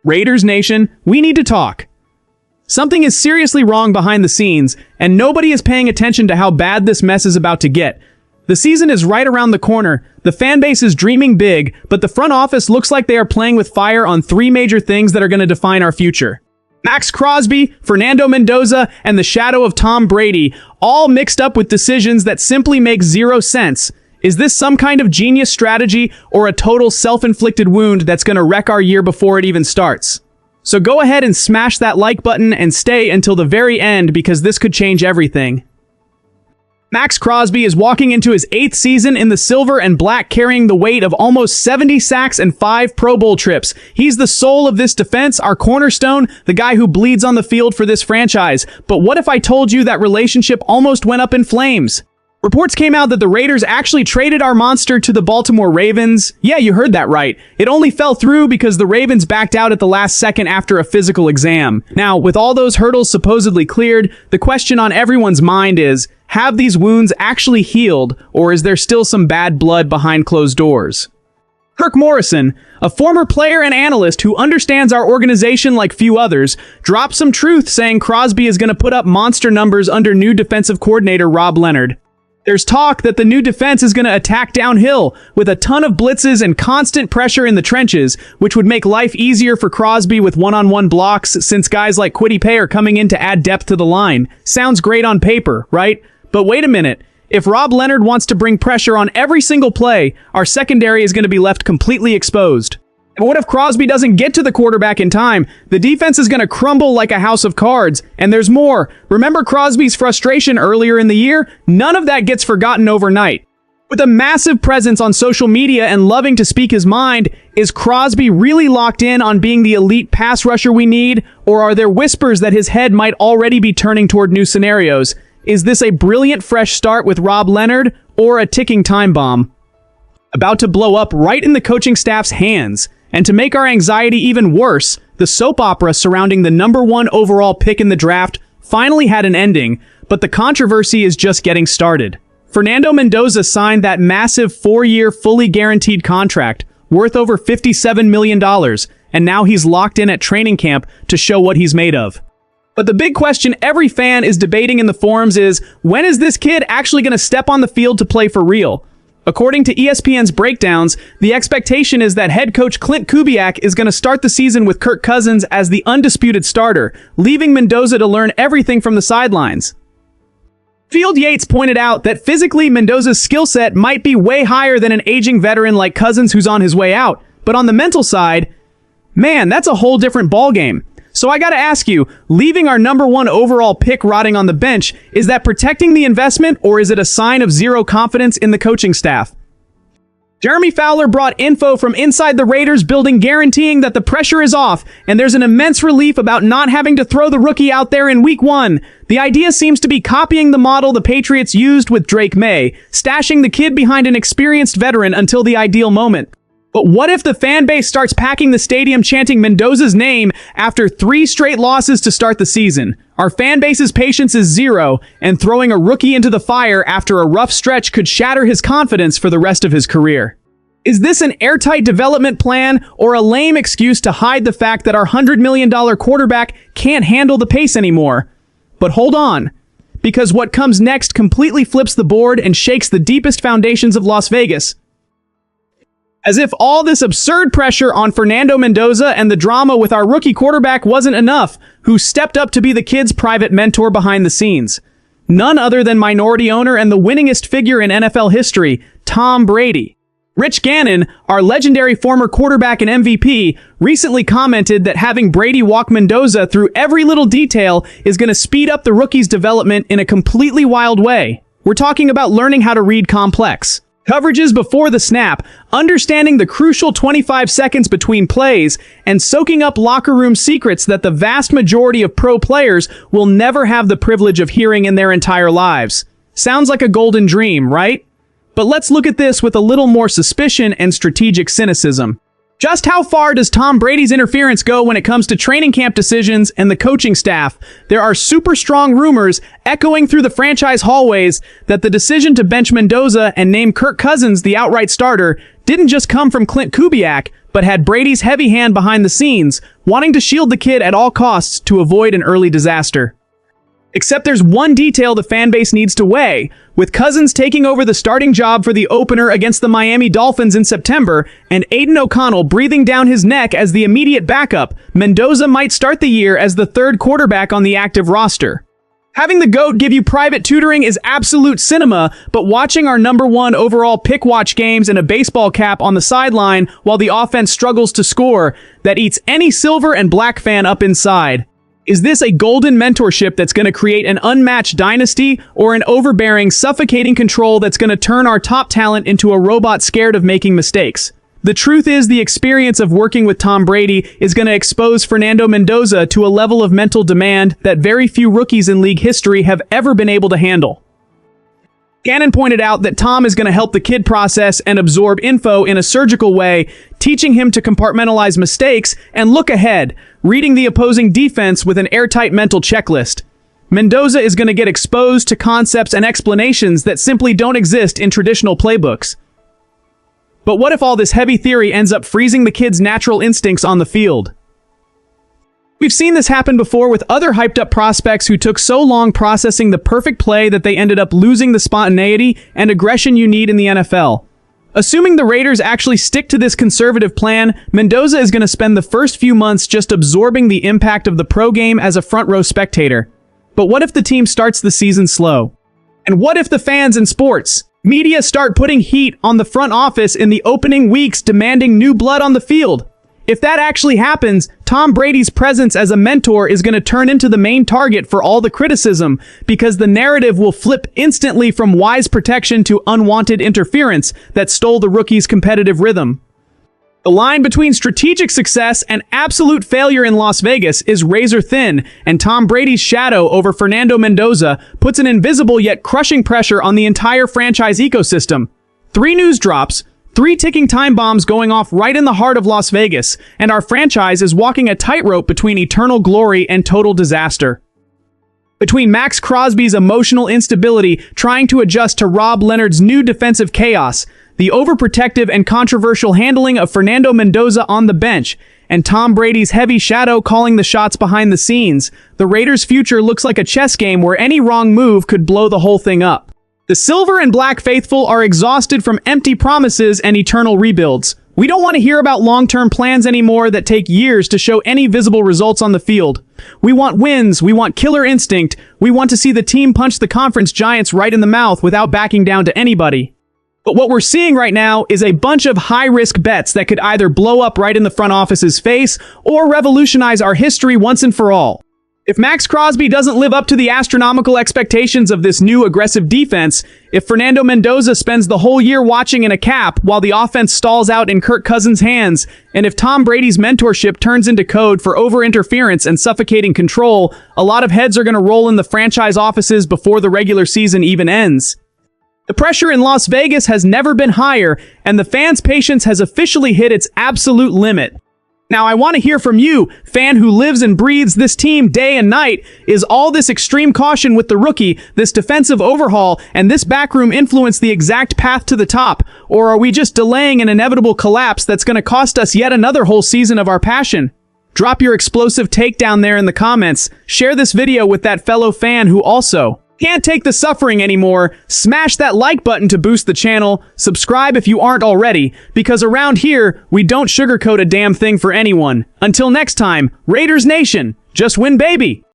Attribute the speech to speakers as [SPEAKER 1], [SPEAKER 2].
[SPEAKER 1] Raiders Nation, we need to talk. Something is seriously wrong behind the scenes, and nobody is paying attention to how bad this mess is about to get. The season is right around the corner, the fan base is dreaming big, but the front office looks like they are playing with fire on three major things that are going to define our future. Maxx Crosby, Fernando Mendoza, and the shadow of Tom Brady, all mixed up with decisions that simply make zero sense. Is this some kind of genius strategy or a total self-inflicted wound that's going to wreck our year before it even starts? So go ahead and smash that like button and stay until the very end because this could change everything. Maxx Crosby is walking into his 8th season in the silver and black, carrying the weight of almost 70 sacks and 5 Pro Bowl trips. He's the soul of this defense, our cornerstone, the guy who bleeds on the field for this franchise. But what if I told you that relationship almost went up in flames? Reports came out that the Raiders actually traded our monster to the Baltimore Ravens. Yeah, you heard that right. It only fell through because the Ravens backed out at the last second after a physical exam. Now, with all those hurdles supposedly cleared, the question on everyone's mind is, have these wounds actually healed, or is there still some bad blood behind closed doors? Kirk Morrison, a former player and analyst who understands our organization like few others, dropped some truth saying Crosby is going to put up monster numbers under new defensive coordinator Rob Leonard. There's talk that the new defense is going to attack downhill with a ton of blitzes and constant pressure in the trenches, which would make life easier for Crosby with one-on-one blocks since guys like Kwity Paye are coming in to add depth to the line. Sounds great on paper, right? But wait a minute. If Rob Leonard wants to bring pressure on every single play, our secondary is going to be left completely exposed. And what if Crosby doesn't get to the quarterback in time? The defense is going to crumble like a house of cards. And there's more. Remember Crosby's frustration earlier in the year? None of that gets forgotten overnight. With a massive presence on social media and loving to speak his mind, is Crosby really locked in on being the elite pass rusher we need? Or are there whispers that his head might already be turning toward new scenarios? Is this a brilliant fresh start with Rob Leonard or a ticking time bomb about to blow up right in the coaching staff's hands? And to make our anxiety even worse, the soap opera surrounding the #1 overall pick in the draft finally had an ending, but the controversy is just getting started. Fernando Mendoza signed that massive 4-year fully guaranteed contract worth over $57 million, and now he's locked in at training camp to show what he's made of. But the big question every fan is debating in the forums is, when is this kid actually going to step on the field to play for real? According to ESPN's breakdowns, the expectation is that head coach Klint Kubiak is going to start the season with Kirk Cousins as the undisputed starter, leaving Mendoza to learn everything from the sidelines. Field Yates pointed out that physically Mendoza's skill set might be way higher than an aging veteran like Cousins who's on his way out, but on the mental side, man, that's a whole different ballgame. So I gotta ask you, leaving our #1 overall pick rotting on the bench, is that protecting the investment or is it a sign of zero confidence in the coaching staff? Jeremy Fowler brought info from inside the Raiders building guaranteeing that the pressure is off and there's an immense relief about not having to throw the rookie out there in week 1. The idea seems to be copying the model the Patriots used with Drake May, stashing the kid behind an experienced veteran until the ideal moment. But what if the fan base starts packing the stadium chanting Mendoza's name after 3 straight losses to start the season? Our fan base's patience is zero, and throwing a rookie into the fire after a rough stretch could shatter his confidence for the rest of his career. Is this an airtight development plan or a lame excuse to hide the fact that our $100 million quarterback can't handle the pace anymore? But hold on, because what comes next completely flips the board and shakes the deepest foundations of Las Vegas. As if all this absurd pressure on Fernando Mendoza and the drama with our rookie quarterback wasn't enough, who stepped up to be the kid's private mentor behind the scenes. None other than minority owner and the winningest figure in NFL history, Tom Brady. Rich Gannon, our legendary former quarterback and MVP, recently commented that having Brady walk Mendoza through every little detail is going to speed up the rookie's development in a completely wild way. We're talking about learning how to read complex coverages before the snap, understanding the crucial 25 seconds between plays, and soaking up locker room secrets that the vast majority of pro players will never have the privilege of hearing in their entire lives. Sounds like a golden dream, right? But let's look at this with a little more suspicion and strategic cynicism. Just how far does Tom Brady's interference go when it comes to training camp decisions and the coaching staff? There are super strong rumors echoing through the franchise hallways that the decision to bench Mendoza and name Kirk Cousins the outright starter didn't just come from Klint Kubiak, but had Brady's heavy hand behind the scenes, wanting to shield the kid at all costs to avoid an early disaster. Except there's one detail the fanbase needs to weigh. With Cousins taking over the starting job for the opener against the Miami Dolphins in September, and Aiden O'Connell breathing down his neck as the immediate backup, Mendoza might start the year as the third quarterback on the active roster. Having the GOAT give you private tutoring is absolute cinema, but watching our #1 overall pick watch games in a baseball cap on the sideline while the offense struggles to score, that eats any silver and black fan up inside. Is this a golden mentorship that's going to create an unmatched dynasty, or an overbearing, suffocating control that's going to turn our top talent into a robot scared of making mistakes? The truth is, the experience of working with Tom Brady is going to expose Fernando Mendoza to a level of mental demand that very few rookies in league history have ever been able to handle. Gannon pointed out that Tom is going to help the kid process and absorb info in a surgical way, teaching him to compartmentalize mistakes and look ahead, reading the opposing defense with an airtight mental checklist. Mendoza is going to get exposed to concepts and explanations that simply don't exist in traditional playbooks. But what if all this heavy theory ends up freezing the kid's natural instincts on the field? We've seen this happen before with other hyped-up prospects who took so long processing the perfect play that they ended up losing the spontaneity and aggression you need in the NFL. Assuming the Raiders actually stick to this conservative plan, Mendoza is going to spend the first few months just absorbing the impact of the pro game as a front-row spectator. But what if the team starts the season slow? And what if the fans and sports media start putting heat on the front office in the opening weeks, demanding new blood on the field? If that actually happens, Tom Brady's presence as a mentor is going to turn into the main target for all the criticism, because the narrative will flip instantly from wise protection to unwanted interference that stole the rookie's competitive rhythm. The line between strategic success and absolute failure in Las Vegas is razor thin, and Tom Brady's shadow over Fernando Mendoza puts an invisible yet crushing pressure on the entire franchise ecosystem. 3 news drops, 3 ticking time bombs going off right in the heart of Las Vegas, and our franchise is walking a tightrope between eternal glory and total disaster. Between Maxx Crosby's emotional instability trying to adjust to Rob Leonard's new defensive chaos, the overprotective and controversial handling of Fernando Mendoza on the bench, and Tom Brady's heavy shadow calling the shots behind the scenes, the Raiders' future looks like a chess game where any wrong move could blow the whole thing up. The silver and black faithful are exhausted from empty promises and eternal rebuilds. We don't want to hear about long-term plans anymore that take years to show any visible results on the field. We want wins, we want killer instinct, we want to see the team punch the conference giants right in the mouth without backing down to anybody. But what we're seeing right now is a bunch of high-risk bets that could either blow up right in the front office's face or revolutionize our history once and for all. If Maxx Crosby doesn't live up to the astronomical expectations of this new aggressive defense, if Fernando Mendoza spends the whole year watching in a cap while the offense stalls out in Kirk Cousins' hands, and if Tom Brady's mentorship turns into code for over-interference and suffocating control, a lot of heads are going to roll in the franchise offices before the regular season even ends. The pressure in Las Vegas has never been higher, and the fans' patience has officially hit its absolute limit. Now, I want to hear from you, fan who lives and breathes this team day and night. Is all this extreme caution with the rookie, this defensive overhaul, and this backroom influence the exact path to the top? Or are we just delaying an inevitable collapse that's going to cost us yet another whole season of our passion? Drop your explosive take down there in the comments. Share this video with that fellow fan who also can't take the suffering anymore. Smash that like button to boost the channel. Subscribe if you aren't already, because around here, we don't sugarcoat a damn thing for anyone. Until next time, Raiders Nation, just win, baby!